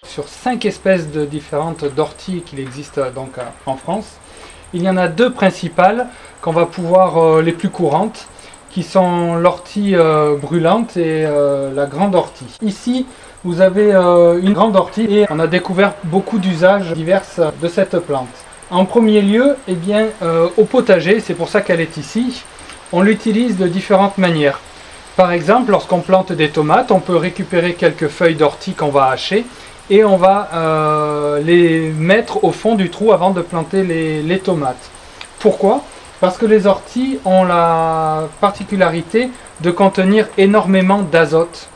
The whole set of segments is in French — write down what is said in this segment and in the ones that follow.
Sur 5 espèces différentes d'orties qu'il existe donc en France, il y en a 2 principales qu'on va pouvoir, les plus courantes, qui sont l'ortie brûlante et la grande ortie. Ici, vous avez une grande ortie et on a découvert beaucoup d'usages divers de cette plante. En premier lieu, eh bien, au potager, c'est pour ça qu'elle est ici, on l'utilise de différentes manières. Par exemple, lorsqu'on plante des tomates, on peut récupérer quelques feuilles d'ortie qu'on va hacher et on va les mettre au fond du trou avant de planter les tomates. Pourquoi? Parce que les orties ont la particularité de contenir énormément d'azote.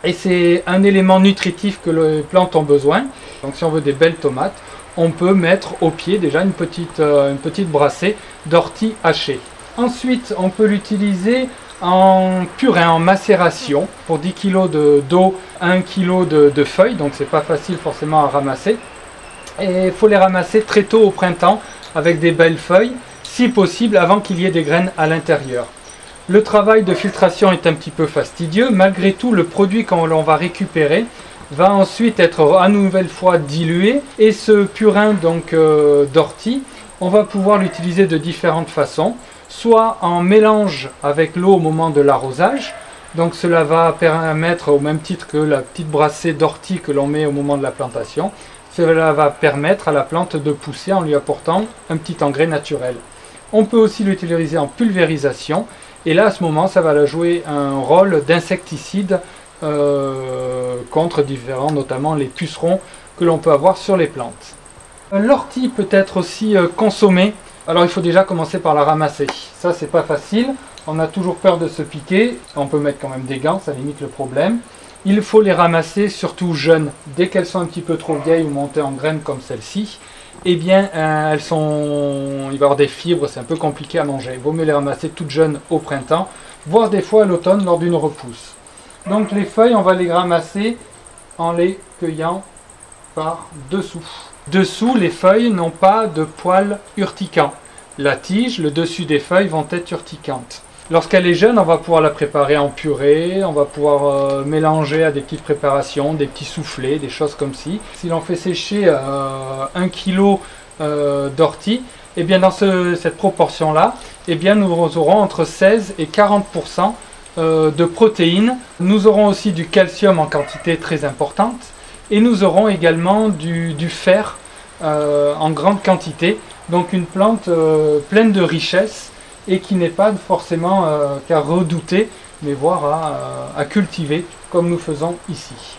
Et c'est un élément nutritif que les plantes ont besoin. Donc si on veut des belles tomates, on peut mettre au pied déjà une petite brassée d'ortie hachée. Ensuite, on peut l'utiliser en purin, en macération, pour 10 kg d'eau, 1 kg de feuilles, donc c'est pas facile forcément à ramasser. Et il faut les ramasser très tôt au printemps avec des belles feuilles, si possible avant qu'il y ait des graines à l'intérieur. Le travail de filtration est un petit peu fastidieux, malgré tout le produit qu'on va récupérer va ensuite être à nouvelle fois dilué, et ce purin donc d'ortie, on va pouvoir l'utiliser de différentes façons, soit en mélange avec l'eau au moment de l'arrosage, donc cela va permettre, au même titre que la petite brassée d'ortie que l'on met au moment de la plantation, cela va permettre à la plante de pousser en lui apportant un petit engrais naturel. On peut aussi l'utiliser en pulvérisation, et là à ce moment ça va jouer un rôle d'insecticide contre différents, notamment les pucerons que l'on peut avoir sur les plantes. L'ortie peut être aussi consommée. Alors il faut déjà commencer par la ramasser. Ça c'est pas facile, on a toujours peur de se piquer, on peut mettre quand même des gants, ça limite le problème. Il faut les ramasser surtout jeunes. Dès qu'elles sont un petit peu trop vieilles ou montées en graines comme celle-ci, eh bien il va y avoir des fibres, c'est un peu compliqué à manger. Il vaut mieux les ramasser toutes jeunes au printemps, voire des fois à l'automne lors d'une repousse. Donc les feuilles, on va les ramasser en les cueillant par dessous. Dessous, les feuilles n'ont pas de poils urticants. La tige, le dessus des feuilles vont être urticantes. Lorsqu'elle est jeune, on va pouvoir la préparer en purée, on va pouvoir mélanger à des petites préparations, des petits soufflets, des choses comme ci. Si l'on fait sécher 1 kg d'ortie, et bien dans cette proportion-là, eh bien nous aurons entre 16 et 40% de protéines. Nous aurons aussi du calcium en quantité très importante. Et nous aurons également du fer en grande quantité, donc une plante pleine de richesses et qui n'est pas forcément qu'à redouter, mais voire à cultiver comme nous faisons ici.